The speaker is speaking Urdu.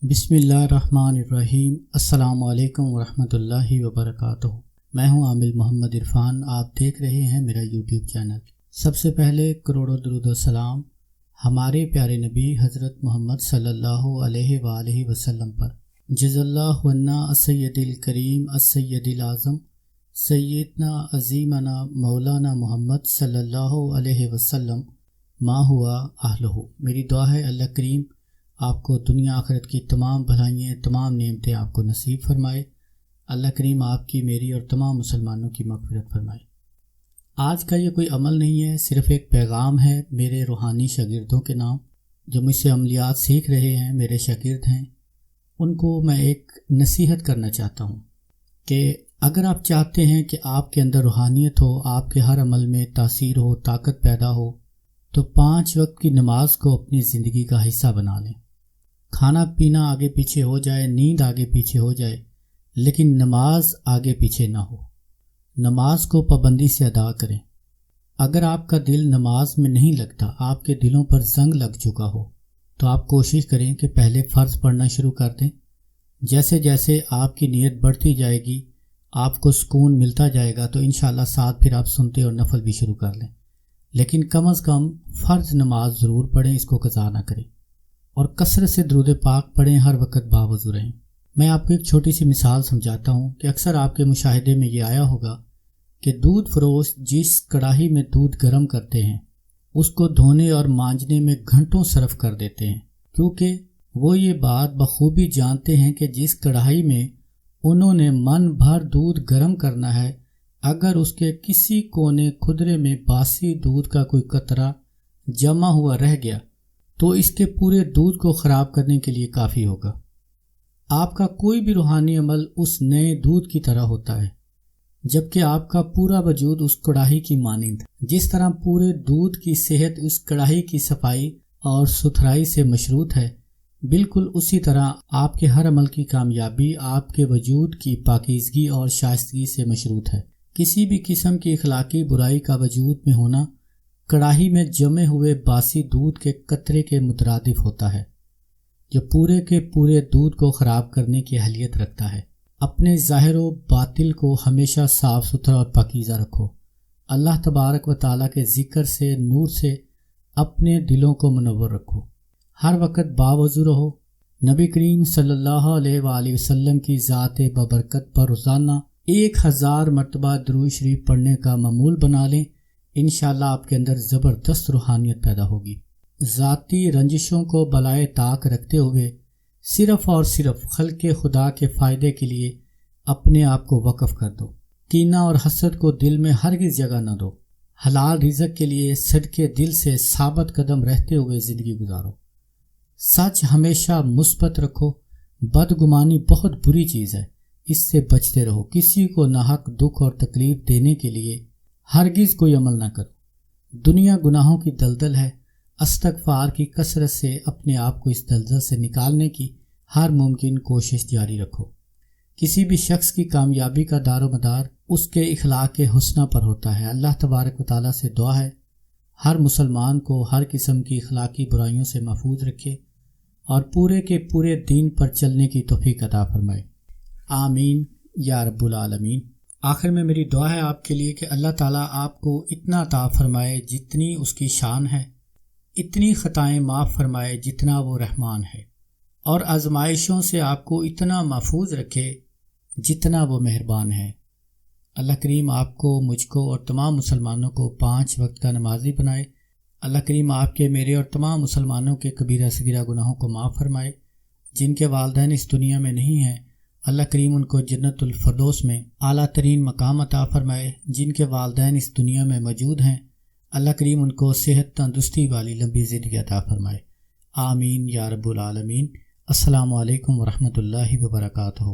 بسم اللہ الرحمن الرحیم۔ السلام علیکم ورحمۃ اللہ وبرکاتہ۔ میں ہوں عامل محمد عرفان، آپ دیکھ رہے ہیں میرا یوٹیوب چینل۔ سب سے پہلے کروڑوں درود و سلام ہمارے پیارے نبی حضرت محمد صلی اللہ علیہ وآلہ وسلم پر۔ جزا اللہ عنا السید الکریم السید الاعظم سیدنا عظیمنا مولانا محمد صلی اللہ علیہ وسلم ما ہوا اہلہ۔ میری دعا ہے اللہ کریم آپ کو دنیا آخرت کی تمام بھلائیاں، تمام نعمتیں آپ کو نصیب فرمائے۔ اللہ کریم آپ کی، میری اور تمام مسلمانوں کی مغفرت فرمائے۔ آج کا یہ کوئی عمل نہیں ہے، صرف ایک پیغام ہے میرے روحانی شاگردوں کے نام جو مجھ سے عملیات سیکھ رہے ہیں، میرے شاگرد ہیں۔ ان کو میں ایک نصیحت کرنا چاہتا ہوں کہ اگر آپ چاہتے ہیں کہ آپ کے اندر روحانیت ہو، آپ کے ہر عمل میں تاثیر ہو، طاقت پیدا ہو، تو 5 وقت کی نماز کو اپنی زندگی کا حصہ بنا لیں۔ کھانا پینا آگے پیچھے ہو جائے، نیند آگے پیچھے ہو جائے، لیکن نماز آگے پیچھے نہ ہو۔ نماز کو پابندی سے ادا کریں۔ اگر آپ کا دل نماز میں نہیں لگتا، آپ کے دلوں پر زنگ لگ چکا ہو، تو آپ کوشش کریں کہ پہلے فرض پڑھنا شروع کر دیں۔ جیسے جیسے آپ کی نیت بڑھتی جائے گی، آپ کو سکون ملتا جائے گا، تو انشاءاللہ ساتھ پھر آپ سنتے اور نفل بھی شروع کر لیں۔ لیکن کم از کم فرض نماز ضرور پڑھیں، اس کو قضا نہ کریں، اور کثرت سے درود پاک پڑھیں، ہر وقت باوضو رہیں۔ میں آپ کو ایک چھوٹی سی مثال سمجھاتا ہوں کہ اکثر آپ کے مشاہدے میں یہ آیا ہوگا کہ دودھ فروش جس کڑاہی میں دودھ گرم کرتے ہیں اس کو دھونے اور مانجنے میں گھنٹوں صرف کر دیتے ہیں، کیونکہ وہ یہ بات بخوبی جانتے ہیں کہ جس کڑاہی میں انہوں نے من بھر دودھ گرم کرنا ہے، اگر اس کے کسی کونے کھدرے میں باسی دودھ کا کوئی قطرہ جمع ہوا رہ گیا تو اس کے پورے دودھ کو خراب کرنے کے لیے کافی ہوگا۔ آپ کا کوئی بھی روحانی عمل اس نئے دودھ کی طرح ہوتا ہے، جبکہ آپ کا پورا وجود اس کڑاہی کی مانند ہے۔ جس طرح پورے دودھ کی صحت اس کڑاہی کی صفائی اور ستھرائی سے مشروط ہے، بالکل اسی طرح آپ کے ہر عمل کی کامیابی آپ کے وجود کی پاکیزگی اور شائستگی سے مشروط ہے۔ کسی بھی قسم کی اخلاقی برائی کا وجود میں ہونا کڑاہی میں جمے ہوئے باسی دودھ کے قطرے کے مترادف ہوتا ہے، جو پورے کے پورے دودھ کو خراب کرنے کی اہلیت رکھتا ہے۔ اپنے ظاہر و باطل کو ہمیشہ صاف ستھرا اور پاکیزہ رکھو۔ اللہ تبارک و تعالیٰ کے ذکر سے، نور سے اپنے دلوں کو منور رکھو۔ ہر وقت باوضو رہو۔ نبی کریم صلی اللہ علیہ وآلہ وسلم کی ذات ببرکت پر روزانہ 1000 مرتبہ درود شریف پڑھنے کا معمول بنا لیں۔ انشاءاللہ آپ کے اندر زبردست روحانیت پیدا ہوگی۔ ذاتی رنجشوں کو بالائے طاق رکھتے ہوئے صرف اور صرف خلق خدا کے فائدے کے لیے اپنے آپ کو وقف کر دو۔ کینہ اور حسد کو دل میں ہرگز جگہ نہ دو۔ حلال رزق کے لیے صدقے دل سے ثابت قدم رہتے ہوئے زندگی گزارو۔ سچ ہمیشہ مثبت رکھو۔ بدگمانی بہت بری چیز ہے، اس سے بچتے رہو۔ کسی کو ناحق دکھ اور تکلیف دینے کے لیے ہرگز کوئی عمل نہ کرو۔ دنیا گناہوں کی دلدل ہے، استغفار کی کثرت سے اپنے آپ کو اس دلدل سے نکالنے کی ہر ممکن کوشش جاری رکھو۔ کسی بھی شخص کی کامیابی کا دار و مدار اس کے اخلاق حسنہ پر ہوتا ہے۔ اللہ تبارک و تعالیٰ سے دعا ہے ہر مسلمان کو ہر قسم کی اخلاقی برائیوں سے محفوظ رکھے اور پورے کے پورے دین پر چلنے کی توفیق عطا فرمائے۔ آمین یا رب العالمین۔ آخر میں میری دعا ہے آپ کے لیے کہ اللہ تعالیٰ آپ کو اتنا عطا فرمائے جتنی اس کی شان ہے، اتنی خطائیں معاف فرمائے جتنا وہ رحمان ہے، اور آزمائشوں سے آپ کو اتنا محفوظ رکھے جتنا وہ مہربان ہے۔ اللہ کریم آپ کو، مجھ کو اور تمام مسلمانوں کو 5 وقت کا نمازی بنائے۔ اللہ کریم آپ کے، میرے اور تمام مسلمانوں کے کبیرہ صغیرہ گناہوں کو معاف فرمائے۔ جن کے والدین اس دنیا میں نہیں ہیں، اللہ کریم ان کو جنت الفردوس میں اعلیٰ ترین مقام عطا فرمائے۔ جن کے والدین اس دنیا میں موجود ہیں، اللہ کریم ان کو صحت تندرستی والی لمبی زندگی عطا فرمائے۔ آمین یا رب العالمین۔ السلام علیکم ورحمۃ اللہ وبرکاتہ۔